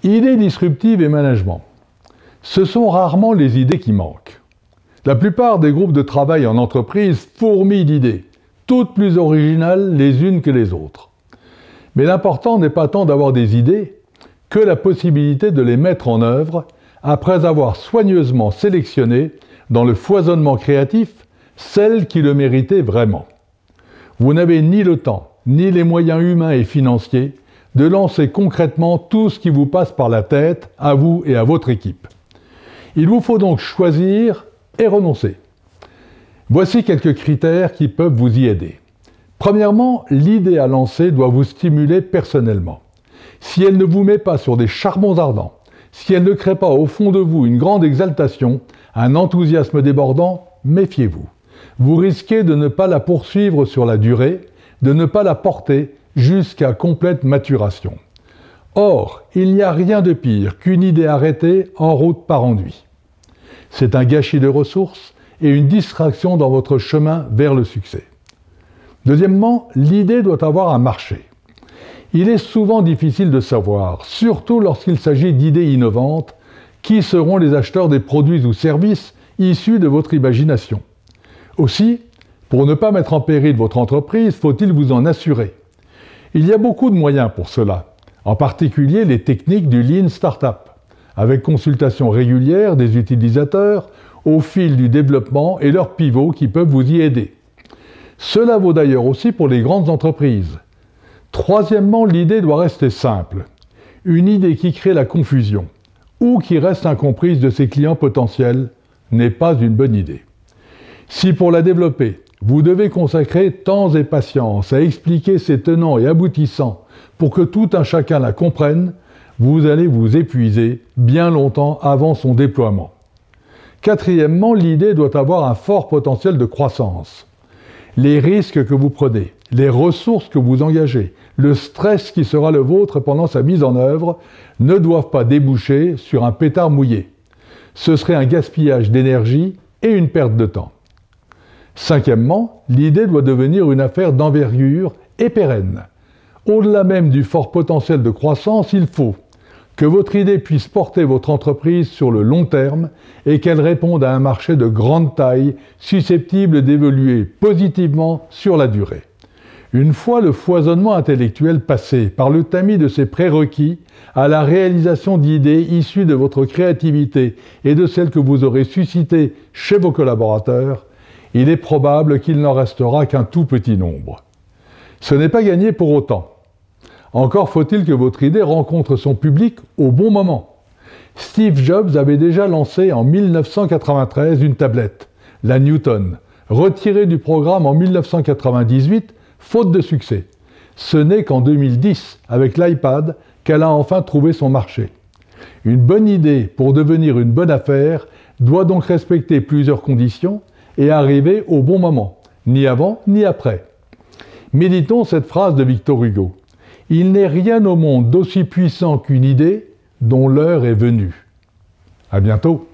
Idées disruptives et management. Ce sont rarement les idées qui manquent. La plupart des groupes de travail en entreprise fourmillent d'idées, toutes plus originales les unes que les autres. Mais l'important n'est pas tant d'avoir des idées que la possibilité de les mettre en œuvre après avoir soigneusement sélectionné, dans le foisonnement créatif, celles qui le méritaient vraiment. Vous n'avez ni le temps, ni les moyens humains et financiers de lancer concrètement tout ce qui vous passe par la tête, à vous et à votre équipe. Il vous faut donc choisir et renoncer. Voici quelques critères qui peuvent vous y aider. Premièrement, l'idée à lancer doit vous stimuler personnellement. Si elle ne vous met pas sur des charbons ardents, si elle ne crée pas au fond de vous une grande exaltation, un enthousiasme débordant, méfiez-vous. Vous risquez de ne pas la poursuivre sur la durée, de ne pas la porter jusqu'à complète maturation. Or, il n'y a rien de pire qu'une idée arrêtée en route par ennui. C'est un gâchis de ressources et une distraction dans votre chemin vers le succès. Deuxièmement, l'idée doit avoir un marché. Il est souvent difficile de savoir, surtout lorsqu'il s'agit d'idées innovantes, qui seront les acheteurs des produits ou services issus de votre imagination. Aussi, pour ne pas mettre en péril votre entreprise, faut-il vous en assurer. Il y a beaucoup de moyens pour cela, en particulier les techniques du Lean Startup, avec consultation régulière des utilisateurs au fil du développement et leurs pivots qui peuvent vous y aider. Cela vaut d'ailleurs aussi pour les grandes entreprises. Troisièmement, l'idée doit rester simple. Une idée qui crée la confusion ou qui reste incomprise de ses clients potentiels n'est pas une bonne idée. Si pour la développer, vous devez consacrer temps et patience à expliquer ses tenants et aboutissants pour que tout un chacun la comprenne, vous allez vous épuiser bien longtemps avant son déploiement. Quatrièmement, l'idée doit avoir un fort potentiel de croissance. Les risques que vous prenez, les ressources que vous engagez, le stress qui sera le vôtre pendant sa mise en œuvre ne doivent pas déboucher sur un pétard mouillé. Ce serait un gaspillage d'énergie et une perte de temps. Cinquièmement, l'idée doit devenir une affaire d'envergure et pérenne. Au-delà même du fort potentiel de croissance, il faut que votre idée puisse porter votre entreprise sur le long terme et qu'elle réponde à un marché de grande taille susceptible d'évoluer positivement sur la durée. Une fois le foisonnement intellectuel passé par le tamis de ses prérequis à la réalisation d'idées issues de votre créativité et de celles que vous aurez suscitées chez vos collaborateurs, il est probable qu'il n'en restera qu'un tout petit nombre. Ce n'est pas gagné pour autant. Encore faut-il que votre idée rencontre son public au bon moment. Steve Jobs avait déjà lancé en 1993 une tablette, la Newton, retirée du programme en 1998, faute de succès. Ce n'est qu'en 2010, avec l'iPad, qu'elle a enfin trouvé son marché. Une bonne idée pour devenir une bonne affaire doit donc respecter plusieurs conditions et arriver au bon moment, ni avant ni après. Méditons cette phrase de Victor Hugo. « Il n'est rien au monde d'aussi puissant qu'une idée dont l'heure est venue. » À bientôt.